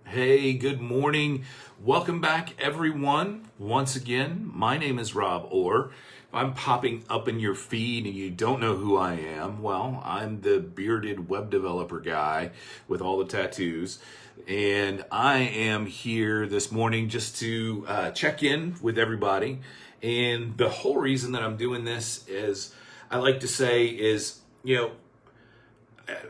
Hey, good morning. Welcome back, everyone. Once again, my name is Rob Orr. If I'm popping up in your feed and you don't know who I am, well, I'm the bearded web developer guy with all the tattoos. And I am here this morning just to check in with everybody. And the whole reason that I'm doing this is, I like to say, is,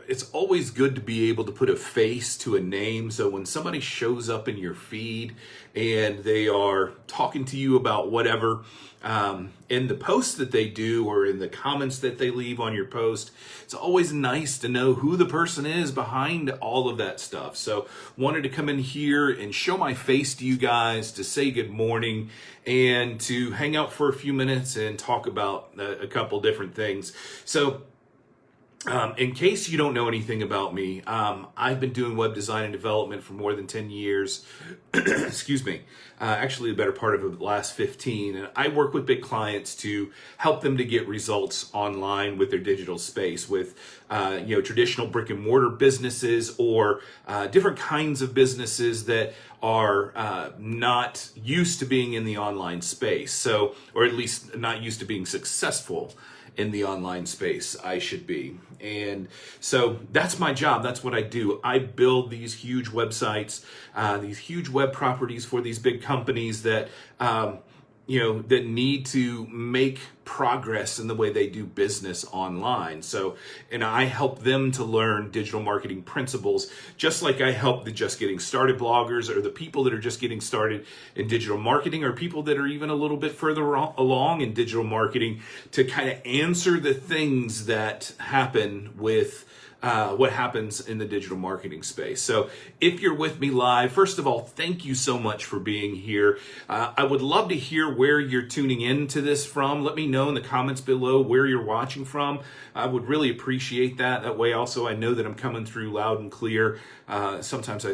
it's always good to be able to put a face to a name. So when somebody shows up in your feed and they are talking to you about whatever, in the posts that they do or in the comments that they leave on your post, it's always nice to know who the person is behind all of that stuff. So wanted to come in here and show my face to you guys, to say good morning and to hang out for a few minutes and talk about a couple different things. So in case you don't know anything about me, I've been doing web design and development for more than 10 years. Excuse me. Actually, the better part of the last 15. And I work with big clients to help them to get results online with their digital space, with traditional brick and mortar businesses or different kinds of businesses that are not used to being in the online space. So, or at least not used to being successful in the online space, I should be. And so that's my job. That's what I do. I build these huge websites, these huge web properties for these big companies that, that need to make progress in the way they do business online. So, and I help them to learn digital marketing principles, just like I help the just getting started bloggers or the people that are just getting started in digital marketing or people that are even a little bit further along in digital marketing to kind of answer the things that happen with what happens in the digital marketing space. So if you're with me live, first of all, thank you so much for being here. I would love to hear where you're tuning into this from. Let me know in the comments below where you're watching from. I would really appreciate that. That way also I know that I'm coming through loud and clear. Sometimes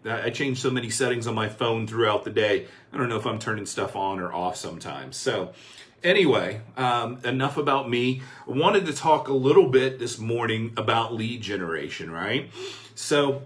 I change so many settings on my phone throughout the day. I don't know if I'm turning stuff on or off sometimes. So anyway, enough about me. I wanted to talk a little bit this morning about lead generation, right? So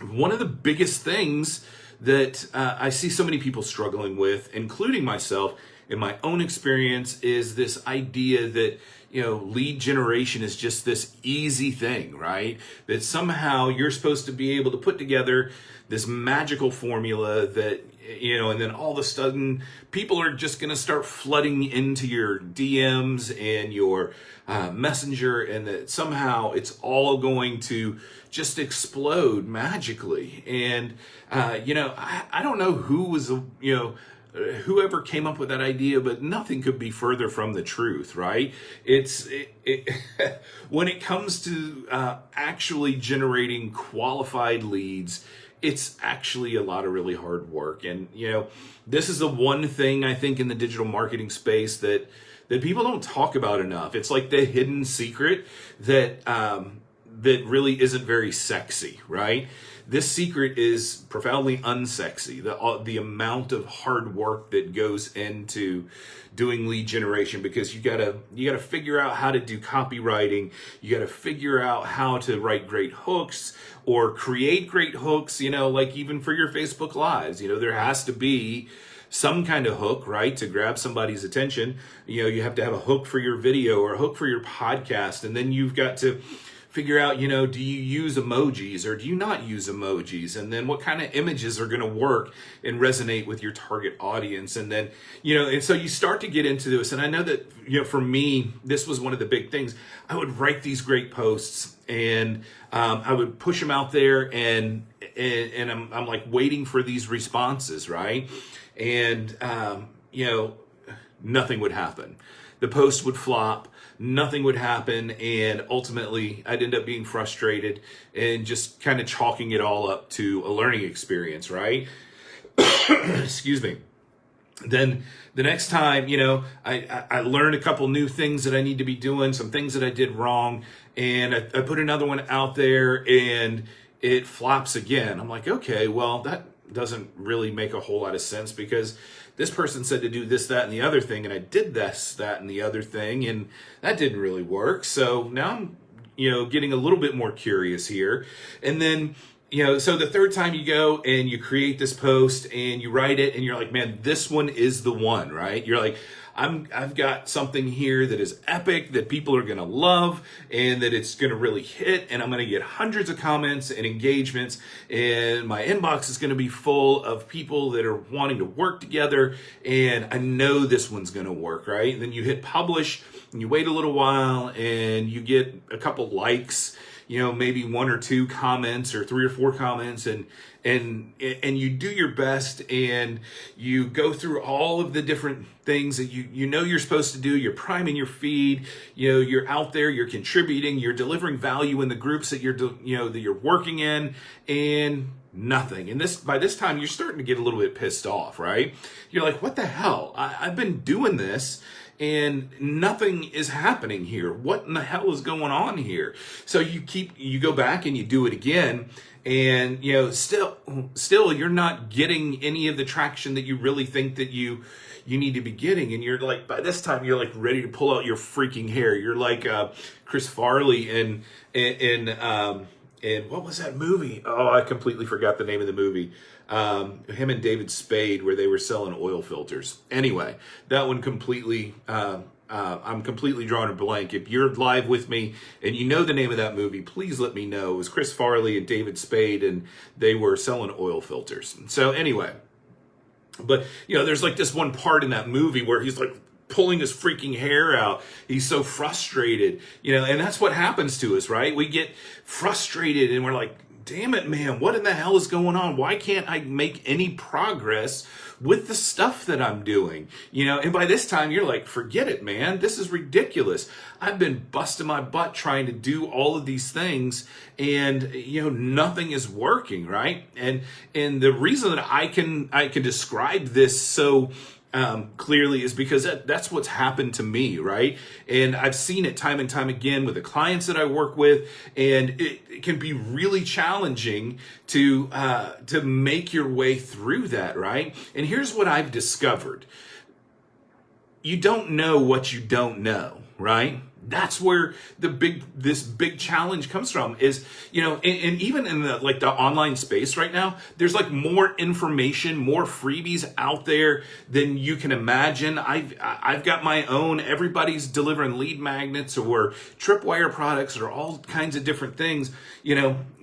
one of the biggest things that I see so many people struggling with, including myself in my own experience, is this idea that lead generation is just this easy thing, right? That somehow you're supposed to be able to put together this magical formula that, and then all of a sudden people are just going to start flooding into your DMs and your messenger, and that somehow it's all going to just explode magically. And, I don't know who was, whoever came up with that idea, but nothing could be further from the truth, right? When it comes to actually generating qualified leads, it's actually a lot of really hard work. And, this is the one thing I think in the digital marketing space that people don't talk about enough. It's like the hidden secret that really isn't very sexy, right? This secret is profoundly unsexy. The amount of hard work that goes into doing lead generation, because you gotta figure out how to do copywriting. You gotta figure out how to write great hooks or create great hooks. Like even for your Facebook Lives, there has to be some kind of hook, right, to grab somebody's attention. You have to have a hook for your video or a hook for your podcast, and then you've got to figure out, do you use emojis or do you not use emojis? And then what kind of images are going to work and resonate with your target audience? And then, and so you start to get into this. And I know that, for me, this was one of the big things. I would write these great posts and I would push them out there and I'm like waiting for these responses, right? And, nothing would happen. The post would flop, nothing would happen, and ultimately I'd end up being frustrated and just kind of chalking it all up to a learning experience, right? Excuse me. Then the next time, I learned a couple new things that I need to be doing, some things that I did wrong, and I put another one out there and it flops again. I'm like, okay, well, that doesn't really make a whole lot of sense, because this person said to do this, that, and the other thing, and I did this, that, and the other thing, and that didn't really work. So now I'm, getting a little bit more curious here. And then, so the third time you go and you create this post and you write it and you're like, man, this one is the one, right? You're like, I've got something here that is epic, that people are going to love, and that it's going to really hit, and I'm going to get hundreds of comments and engagements, and my inbox is going to be full of people that are wanting to work together, and I know this one's going to work, right? And then you hit publish, and you wait a little while, and you get a couple likes, maybe one or two comments or three or four comments, and you do your best, and you go through all of the different things that you're supposed to do. You're priming your feed, you're out there, you're contributing, you're delivering value in the groups that you're working in, and nothing. And by this time you're starting to get a little bit pissed off, right? You're like, what the hell? I've been doing this and nothing is happening here. What in the hell is going on here? So you go back and you do it again, and still you're not getting any of the traction that you really think that you need to be getting. And you're like, by this time you're like ready to pull out your freaking hair. You're like Chris Farley in what was that movie? Oh, I completely forgot the name of the movie. Him and David Spade, where they were selling oil filters. Anyway, that one completely, I'm completely drawing a blank. If you're live with me and you know the name of that movie, please let me know. It was Chris Farley and David Spade, and they were selling oil filters. So anyway, but there's like this one part in that movie where he's like pulling his freaking hair out. He's so frustrated, and that's what happens to us, right? We get frustrated and we're like, damn it, man, what in the hell is going on? Why can't I make any progress with the stuff that I'm doing? And by this time you're like, forget it, man. This is ridiculous. I've been busting my butt trying to do all of these things, and nothing is working, right? And the reason that I can describe this so clearly is because that's what's happened to me, right? And I've seen it time and time again with the clients that I work with, and it can be really challenging to make your way through that, right? And here's what I've discovered: you don't know what you don't know, right? That's where this big challenge comes from, is, and even in the online space right now, there's like more information, more freebies out there than you can imagine. I've got my own. Everybody's delivering lead magnets or tripwire products or all kinds of different things,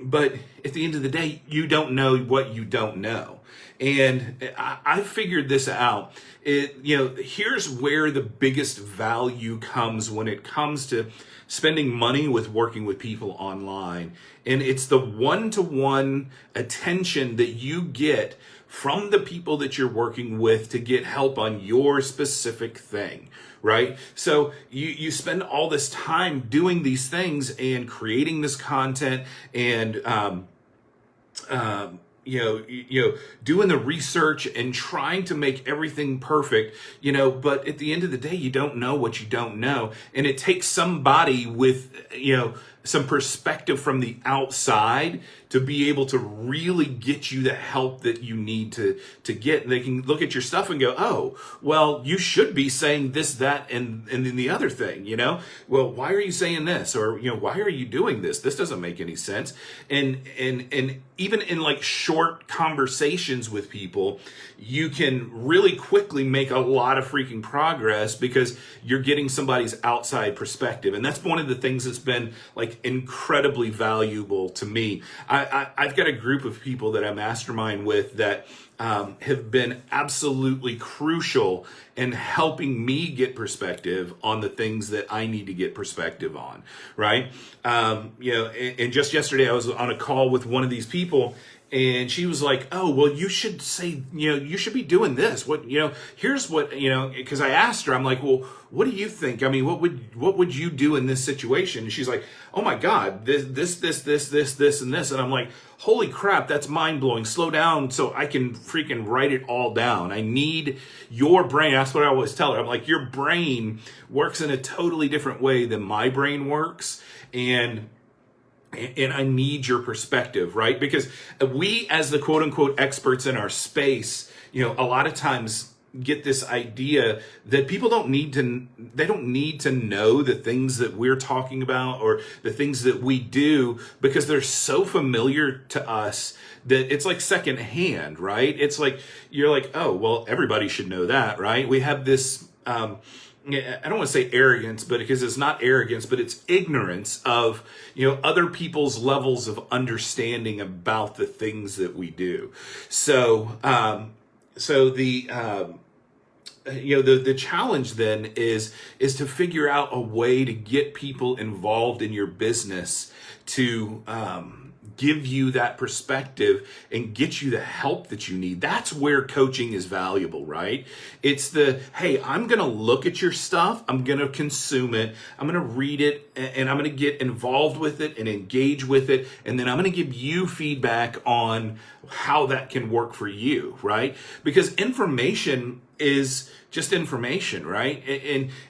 but at the end of the day, you don't know what you don't know. And I figured this out. Here's where the biggest value comes when it comes to spending money with working with people online. And it's the one-to-one attention that you get from the people that you're working with to get help on your specific thing, right? So you spend all this time doing these things and creating this content and, doing the research and trying to make everything perfect, but at the end of the day, you don't know what you don't know. And it takes somebody with, some perspective from the outside to be able to really get you the help that you need to get. And they can look at your stuff and go, oh, well, you should be saying this, that, and then the other thing, well, why are you saying this? Or, why are you doing this? This doesn't make any sense. And even in like short conversations with people, you can really quickly make a lot of freaking progress because you're getting somebody's outside perspective. And that's one of the things that's been like incredibly valuable to me. I've got a group of people that I mastermind with that have been absolutely crucial in helping me get perspective on the things that I need to get perspective on, right? And just yesterday I was on a call with one of these people, and she was like, oh, well, you should say, you should be doing this. What, here's what, because I asked her, I'm like, well, what do you think? I mean, what would you do in this situation? And she's like, oh my God, this, and this. And I'm like, holy crap, that's mind blowing. Slow down so I can freaking write it all down. I need your brain. That's what I always tell her. I'm like, your brain works in a totally different way than my brain works. And I need your perspective, right? Because we, as the quote unquote experts in our space, a lot of times get this idea that people don't need to know the things that we're talking about or the things that we do, because they're so familiar to us that it's like secondhand, right? It's like, you're like, oh, well, everybody should know that, right? We have this, I don't want to say arrogance, but because it's not arrogance, but it's ignorance of, other people's levels of understanding about the things that we do. So, the challenge then is to figure out a way to get people involved in your business to give you that perspective and get you the help that you need. That's where coaching is valuable, right? It's hey, I'm going to look at your stuff. I'm going to consume it. I'm going to read it, and I'm going to get involved with it and engage with it. And then I'm going to give you feedback on how that can work for you, right? Because information is just information, right?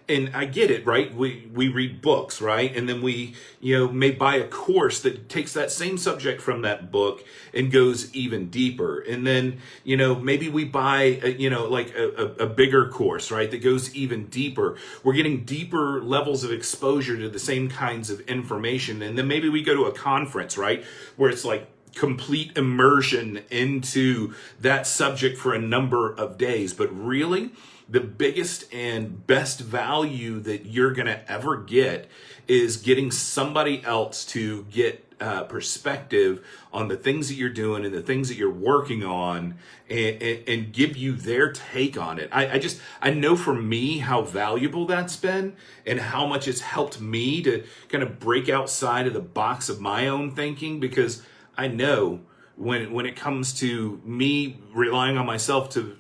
And I get it, right? We read books, right? And then we, may buy a course that takes that same subject from that book and goes even deeper. And then, maybe we buy, a bigger course, right? That goes even deeper. We're getting deeper levels of exposure to the same kinds of information. And then maybe we go to a conference, right? Where it's like complete immersion into that subject for a number of days. But really, the biggest and best value that you're going to ever get is getting somebody else to get perspective on the things that you're doing and the things that you're working on, and give you their take on it. I know for me how valuable that's been and how much it's helped me to kind of break outside of the box of my own thinking, because I know when it comes to me relying on myself to,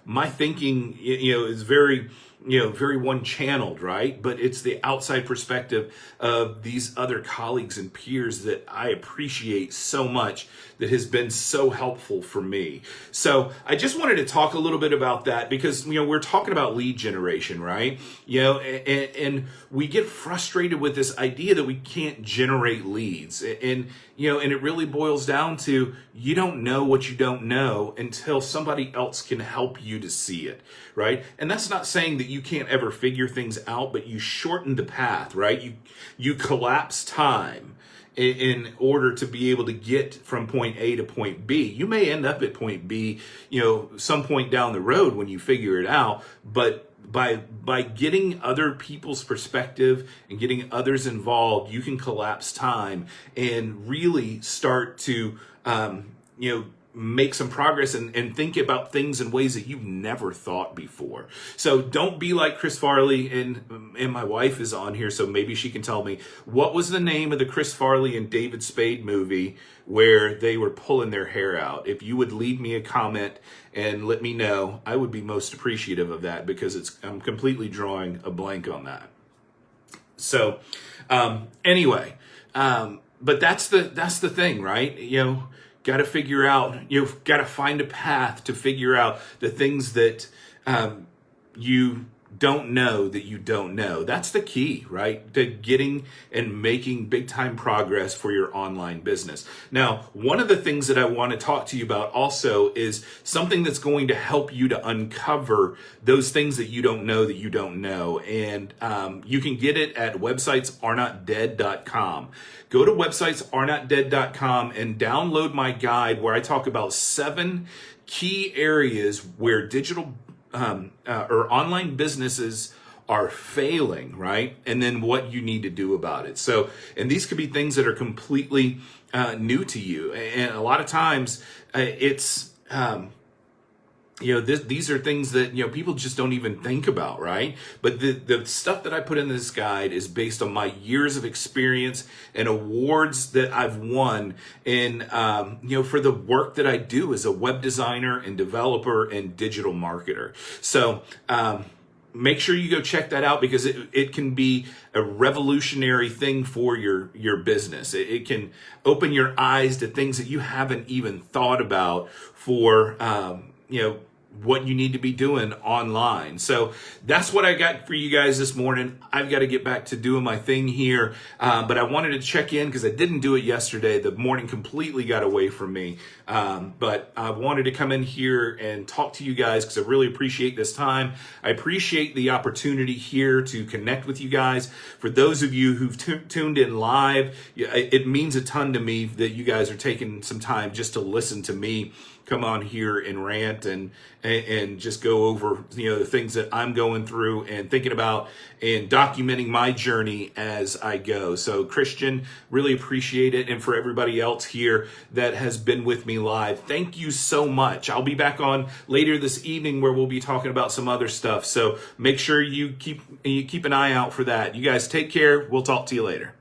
my thinking, is very, very one-channeled, right? But it's the outside perspective of these other colleagues and peers that I appreciate so much, that has been so helpful for me. So I just wanted to talk a little bit about that, because, we're talking about lead generation, right? And we get frustrated with this idea that we can't generate leads. And it really boils down to, you don't know what you don't know until somebody else can help you to see it, right? And that's not saying that you can't ever figure things out, but you shorten the path, right? You collapse time in order to be able to get from point A to point B. You may end up at point B, some point down the road when you figure it out, but by getting other people's perspective and getting others involved, you can collapse time and really start to, make some progress and think about things in ways that you've never thought before. So don't be like Chris Farley, and my wife is on here, so maybe she can tell me, what was the name of the Chris Farley and David Spade movie where they were pulling their hair out? If you would leave me a comment and let me know, I would be most appreciative of that, because I'm completely drawing a blank on that. So anyway, but that's the thing, right? Got to figure out, you've got to find a path to figure out the things that you don't know that you don't know. That's the key, right? To getting and making big time progress for your online business. Now, one of the things that I want to talk to you about also is something that's going to help you to uncover those things that you don't know that you don't know. And you can get it at websitesarenotdead.com. Go to websitesarenotdead.com and download my guide, where I talk about 7 key areas where digital or online businesses are failing, right? And then what you need to do about it. So, and these could be things that are completely new to you. And a lot of times it's, these are things that, people just don't even think about, right? But the stuff that I put in this guide is based on my years of experience and awards that I've won in, for the work that I do as a web designer and developer and digital marketer. So, make sure you go check that out, because it can be a revolutionary thing for your business. It can open your eyes to things that you haven't even thought about for, what you need to be doing online. So that's what I got for you guys this morning. I've got to get back to doing my thing here, but I wanted to check in because I didn't do it yesterday. The morning completely got away from me, but I wanted to come in here and talk to you guys because I really appreciate this time. I appreciate the opportunity here to connect with you guys. For those of you who've tuned in live, it means a ton to me that you guys are taking some time just to listen to me come on here and rant and just go over, the things that I'm going through and thinking about and documenting my journey as I go. So Christian, really appreciate it. And for everybody else here that has been with me live, thank you so much. I'll be back on later this evening where we'll be talking about some other stuff. So make sure you keep an eye out for that. You guys take care. We'll talk to you later.